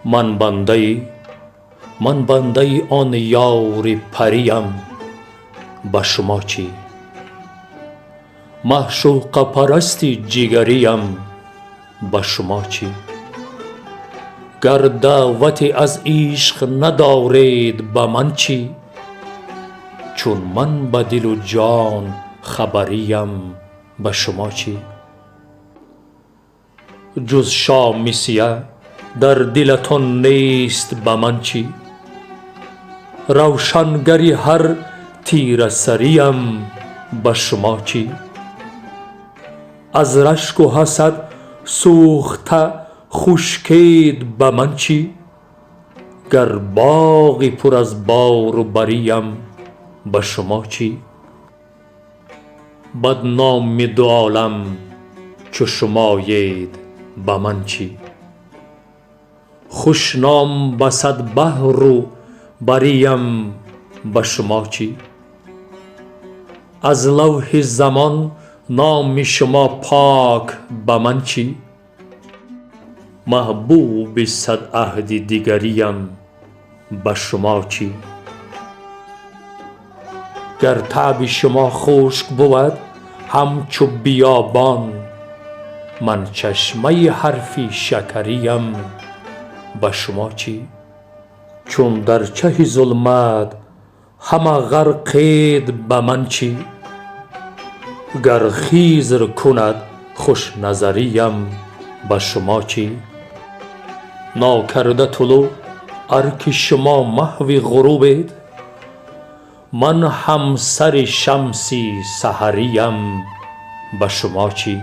من بنده آن یار پریم، به شما چی؟ معشوقه پرست جگریم، به شما چی؟ گر دعوت از عشق ندارید به من چی؟ چون من به دل و جان خبریم، به شما چی؟ جز شام سیه در دلتان نیست به من چی؟ روشنگری هر تیره سریم، به شما چی؟ از رشک و حسد سوخته خشکید به من چی؟ گر باغی پر از بار و بریم، به شما چی؟ بدنام دو عالم چو شمایید، به من چی؟ خوش نام به صد بحر و بریم، به شما چی؟ از لوح زمان نام شما پاک، به من چی؟ محبوب صد عهد دگریم، به شما چی؟ گر طبع شما خشک بود همچو بیابان، من چشمه حرف شکریم، به شما چی؟ چون در چه ظلمت همه غرقید، به من چی؟ گر خضر کند خوش نظریم، به شما چی؟ ناکرده طلوع ار که شما محو غروبید، من همسر شمس سحریم، به شما چی؟